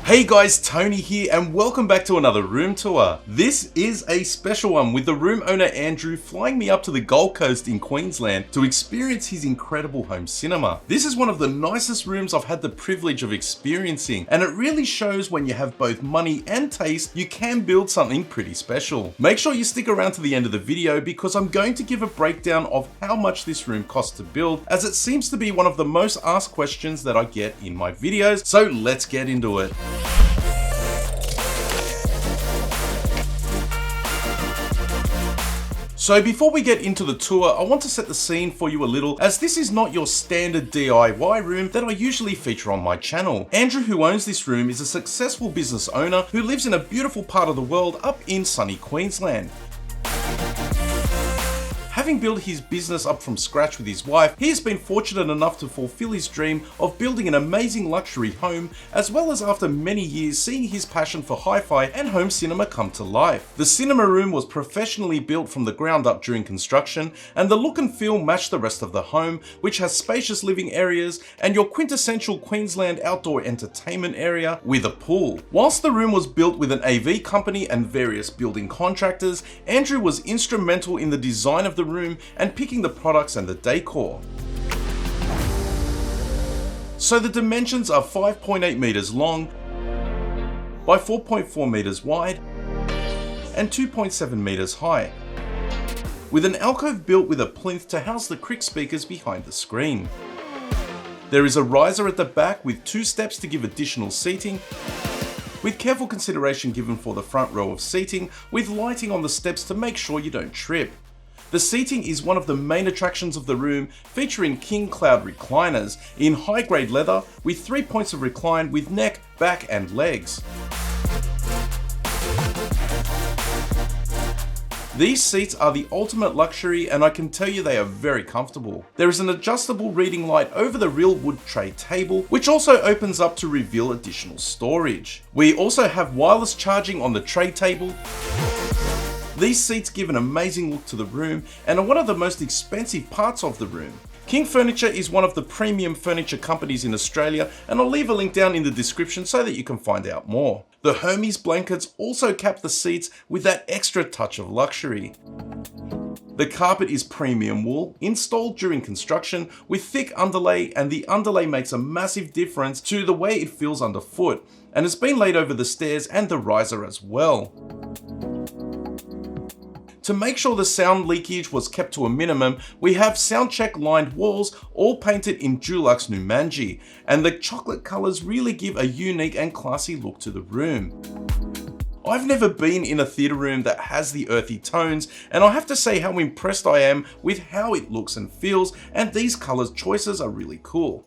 Hey guys, Tony here and welcome back to another room tour. This is a special one with the room owner Andrew flying me up to the Gold Coast in Queensland to experience his incredible home cinema. This is one of the nicest rooms I've had the privilege of experiencing, and it really shows when you have both money and taste, you can build something pretty special. Make sure you stick around to the end of the video because I'm going to give a breakdown of how much this room costs to build, as it seems to be one of the most asked questions that I get in my videos, so let's get into it. So before we get into the tour, I want to set the scene for you a little, as this is not your standard DIY room that I usually feature on my channel. Andrew, who owns this room, is a successful business owner who lives in a beautiful part of the world up in sunny Queensland. Having built his business up from scratch with his wife, he has been fortunate enough to fulfill his dream of building an amazing luxury home, as well as after many years seeing his passion for hi-fi and home cinema come to life. The cinema room was professionally built from the ground up during construction, and the look and feel matched the rest of the home, which has spacious living areas and your quintessential Queensland outdoor entertainment area with a pool. Whilst the room was built with an AV company and various building contractors, Andrew was instrumental in the design of the room and picking the products and the decor. So the dimensions are 5.8 meters long by 4.4 meters wide and 2.7 meters high, with an alcove built with a plinth to house the Krix speakers behind the screen. There is a riser at the back with 2 steps to give additional seating, with careful consideration given for the front row of seating, with lighting on the steps to make sure you don't trip. The seating is one of the main attractions of the room, featuring King Cloud recliners in high-grade leather with 3 points of recline with neck, back and legs. These seats are the ultimate luxury, and I can tell you they are very comfortable. There is an adjustable reading light over the real wood tray table, which also opens up to reveal additional storage. We also have wireless charging on the tray table. These seats give an amazing look to the room and are one of the most expensive parts of the room. King Furniture is one of the premium furniture companies in Australia, and I'll leave a link down in the description so that you can find out more. The Hermes blankets also cap the seats with that extra touch of luxury. The carpet is premium wool, installed during construction with thick underlay, and the underlay makes a massive difference to the way it feels underfoot, and has been laid over the stairs and the riser as well. To make sure the sound leakage was kept to a minimum, we have soundcheck lined walls, all painted in Dulux Numanji, and the chocolate colours really give a unique and classy look to the room. I've never been in a theatre room that has the earthy tones, and I have to say how impressed I am with how it looks and feels, and these colour choices are really cool.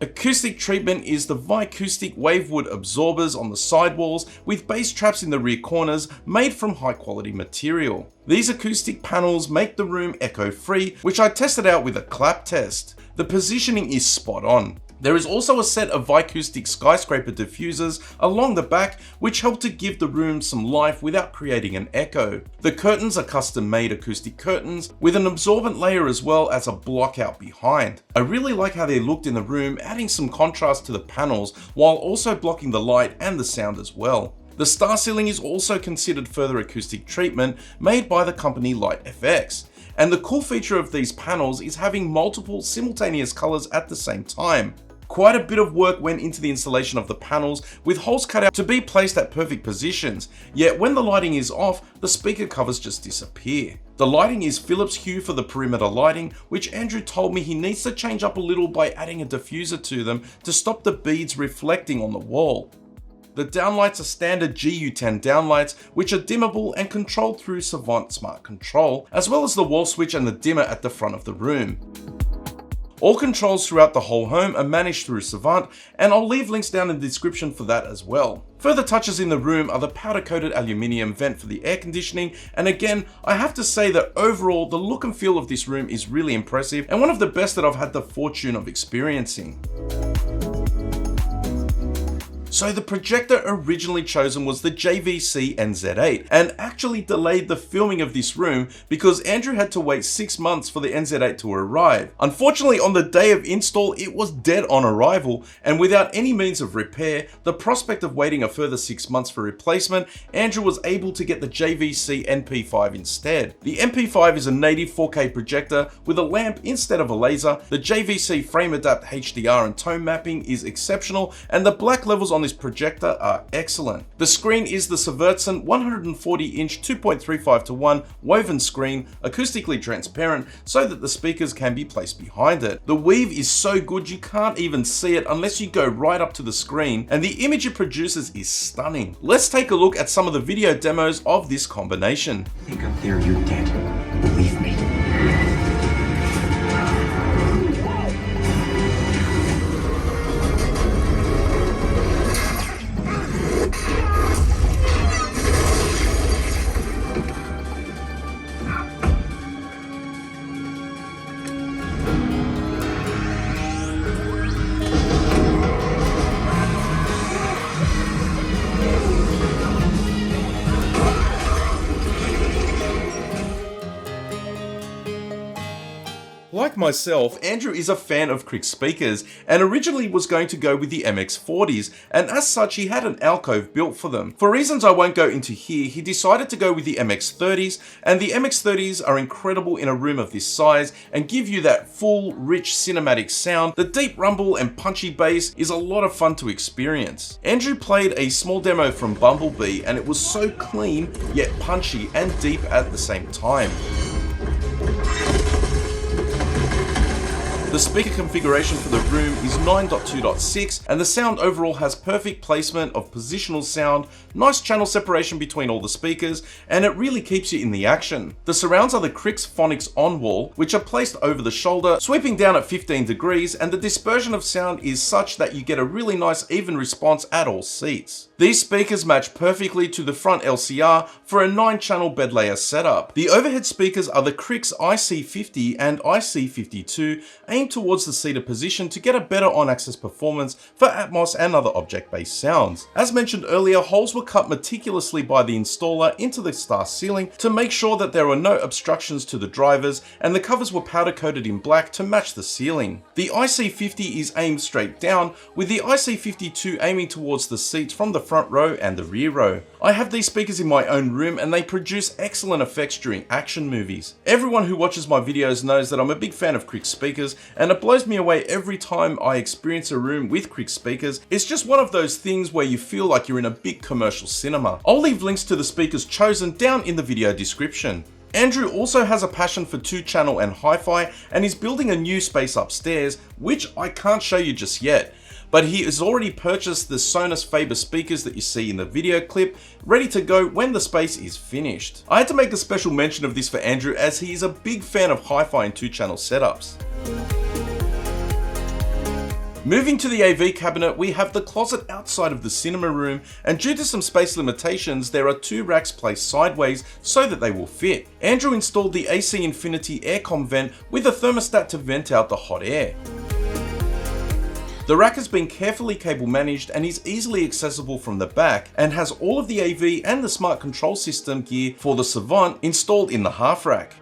Acoustic treatment is the Vicoustic wavewood absorbers on the sidewalls with bass traps in the rear corners made from high quality material. These acoustic panels make the room echo free, which I tested out with a clap test. The positioning is spot on. There is also a set of Vicoustic skyscraper diffusers along the back, which help to give the room some life without creating an echo. The curtains are custom made acoustic curtains with an absorbent layer as well as a block out behind. I really like how they looked in the room, adding some contrast to the panels while also blocking the light and the sound as well. The star ceiling is also considered further acoustic treatment made by the company LightFX. And the cool feature of these panels is having multiple simultaneous colors at the same time. Quite a bit of work went into the installation of the panels, with holes cut out to be placed at perfect positions, yet when the lighting is off, the speaker covers just disappear. The lighting is Philips Hue for the perimeter lighting, which Andrew told me he needs to change up a little by adding a diffuser to them to stop the beads reflecting on the wall. The downlights are standard GU10 downlights, which are dimmable and controlled through Savant Smart Control, as well as the wall switch and the dimmer at the front of the room. All controls throughout the whole home are managed through Savant, and I'll leave links down in the description for that as well. Further touches in the room are the powder-coated aluminium vent for the air conditioning, and again, I have to say that overall, the look and feel of this room is really impressive and one of the best that I've had the fortune of experiencing. So the projector originally chosen was the JVC NZ8, and actually delayed the filming of this room because Andrew had to wait 6 months for the NZ8 to arrive. Unfortunately, on the day of install, it was dead on arrival, and without any means of repair, the prospect of waiting a further 6 months for replacement, Andrew was able to get the JVC NP5 instead. The NP5 is a native 4K projector with a lamp instead of a laser. The JVC frame adapt HDR and tone mapping is exceptional, and the black levels on this projector are excellent. The screen is the Subwoofers 140-inch 2.35:1 woven screen, acoustically transparent so that the speakers can be placed behind it. The weave is so good you can't even see it unless you go right up to the screen, and the image it produces is stunning. Let's take a look at some of the video demos of this combination. I think up there you're dead. Believe me. Like myself, Andrew is a fan of Krix speakers and originally was going to go with the MX-30s, and as such he had an alcove built for them. For reasons I won't go into here, he decided to go with the MX-30s, and the MX-30s are incredible in a room of this size and give you that full, rich cinematic sound. The deep rumble and punchy bass is a lot of fun to experience. Andrew played a small demo from Bumblebee and it was so clean yet punchy and deep at the same time. The speaker configuration for the room is 9.2.6, and the sound overall has perfect placement of positional sound, nice channel separation between all the speakers, and it really keeps you in the action. The surrounds are the Krix Phonics on-wall, which are placed over the shoulder, sweeping down at 15 degrees, and the dispersion of sound is such that you get a really nice even response at all seats. These speakers match perfectly to the front LCR for a 9-channel bed layer setup. The overhead speakers are the Krix IC50 and IC52, aimed towards the seated position to get a better on-axis performance for Atmos and other object-based sounds. As mentioned earlier, holes were cut meticulously by the installer into the star ceiling to make sure that there were no obstructions to the drivers, and the covers were powder coated in black to match the ceiling. The IC50 is aimed straight down, with the IC52 aiming towards the seats from the front row and the rear row. I have these speakers in my own room and they produce excellent effects during action movies. Everyone who watches my videos knows that I'm a big fan of Krix speakers, and it blows me away every time I experience a room with Krix speakers. It's just one of those things where you feel like you're in a big commercial cinema. I'll leave links to the speakers chosen down in the video description. Andrew also has a passion for 2-channel and hi-fi and is building a new space upstairs, which I can't show you just yet. But he has already purchased the Sonos Faber speakers that you see in the video clip, ready to go when the space is finished. I had to make a special mention of this for Andrew as he is a big fan of hi-fi and 2-channel setups. Moving to the AV cabinet, we have the closet outside of the cinema room, and due to some space limitations, there are 2 racks placed sideways so that they will fit. Andrew installed the AC Infinity aircon vent with a thermostat to vent out the hot air. The rack has been carefully cable managed and is easily accessible from the back, and has all of the AV and the smart control system gear for the Savant installed in the half rack.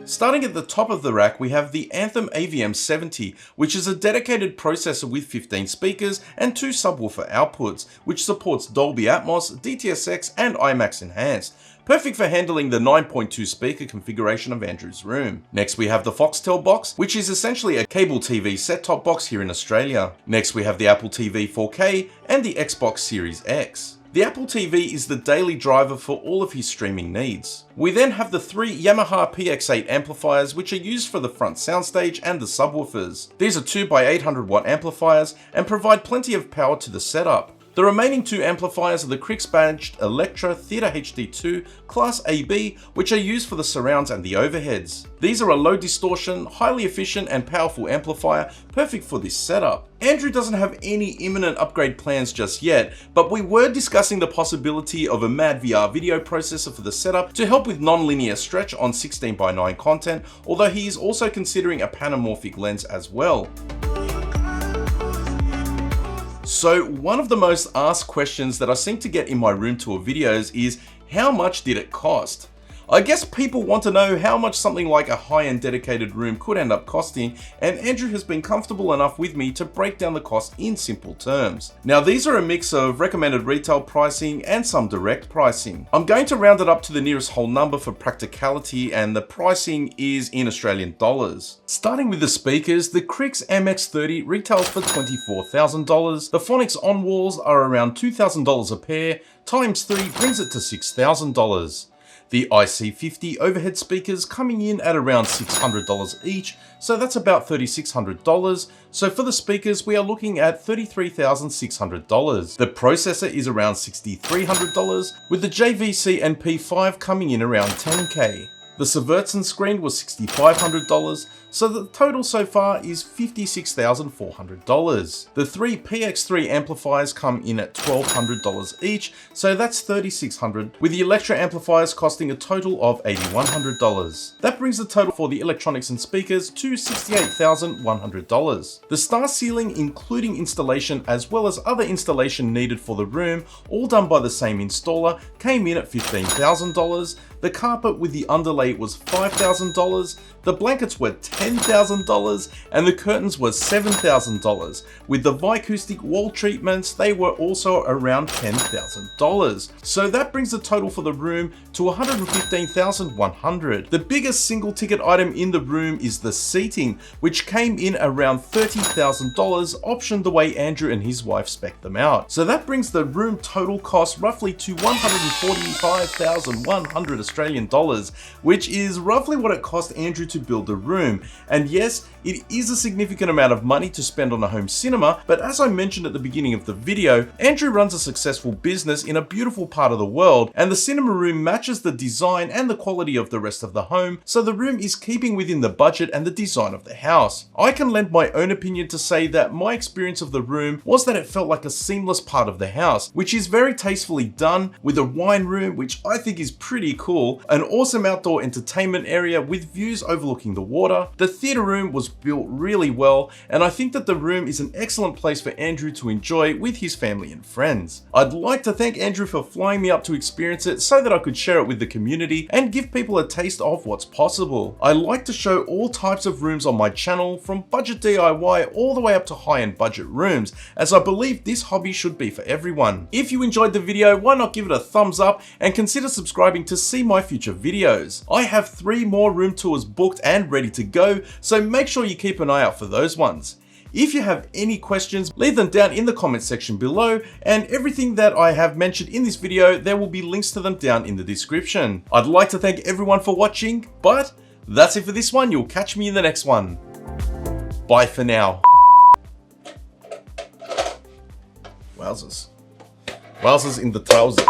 Starting at the top of the rack, we have the Anthem AVM70, which is a dedicated processor with 15 speakers and 2 subwoofer outputs, which supports Dolby Atmos, DTS:X and IMAX Enhanced. Perfect for handling the 9.2 speaker configuration of Andrew's room. Next we have the Foxtel box, which is essentially a cable TV set-top box here in Australia. Next we have the Apple TV 4K and the Xbox Series X. The Apple TV is the daily driver for all of his streaming needs. We then have the 3 Yamaha PX8 amplifiers, which are used for the front soundstage and the subwoofers. These are 2x800 watt amplifiers and provide plenty of power to the setup. The remaining 2 amplifiers are the Krix badged Electra Theatre HD2 Class AB, which are used for the surrounds and the overheads. These are a low distortion, highly efficient and powerful amplifier, perfect for this setup. Andrew doesn't have any imminent upgrade plans just yet, but we were discussing the possibility of a Mad VR video processor for the setup to help with non-linear stretch on 16:9 content, although he is also considering a panamorphic lens as well. So one of the most asked questions that I seem to get in my room tour videos is, how much did it cost? I guess people want to know how much something like a high-end dedicated room could end up costing, and Andrew has been comfortable enough with me to break down the cost in simple terms. Now these are a mix of recommended retail pricing and some direct pricing. I'm going to round it up to the nearest whole number for practicality, and the pricing is in Australian dollars. Starting with the speakers, the Krix MX-30 retails for $24,000. The phonics on walls are around $2,000 a pair, times 3 brings it to $6,000. The IC50 overhead speakers coming in at around $600 each, so that's about $3,600. So for the speakers, we are looking at $33,600. The processor is around $6,300, with the JVC NP5 coming in around $10K. The Subwoofers screen was $6,500, so the total so far is $56,400. The 3 PX3 amplifiers come in at $1,200 each, so that's $3,600, with the Electro amplifiers costing a total of $8,100. That brings the total for the electronics and speakers to $68,100. The star ceiling, including installation as well as other installation needed for the room, all done by the same installer, came in at $15,000. The carpet with the underlay was $5,000, the blankets were $10,000, and the curtains were $7,000. With the Vicoustic wall treatments, they were also around $10,000. So that brings the total for the room to $115,100. The biggest single ticket item in the room is the seating, which came in around $30,000, optioned the way Andrew and his wife spec'd them out. So that brings the room total cost roughly to $145,100 Australian dollars, which is roughly what it cost Andrew to build the room. And yes, it is a significant amount of money to spend on a home cinema, but as I mentioned at the beginning of the video, Andrew runs a successful business in a beautiful part of the world, and the cinema room matches the design and the quality of the rest of the home, so the room is keeping within the budget and the design of the house. I can lend my own opinion to say that my experience of the room was that it felt like a seamless part of the house, which is very tastefully done, with a wine room, which I think is pretty cool, an awesome outdoor entertainment area with views overlooking the water. The theatre room was built really well, and I think that the room is an excellent place for Andrew to enjoy with his family and friends. I'd like to thank Andrew for flying me up to experience it so that I could share it with the community and give people a taste of what's possible. I like to show all types of rooms on my channel, from budget DIY all the way up to high-end budget rooms, as I believe this hobby should be for everyone. If you enjoyed the video, why not give it a thumbs up and consider subscribing to see my future videos. I have 3 more room tours booked and ready to go, so make sure you keep an eye out for those ones. If you have any questions, leave them down in the comment section below, and everything that I have mentioned in this video, there will be links to them down in the description. I'd like to thank everyone for watching, but that's it for this one. You'll catch me in the next one. Bye for now. Wowzers. Wowzers in the trousers.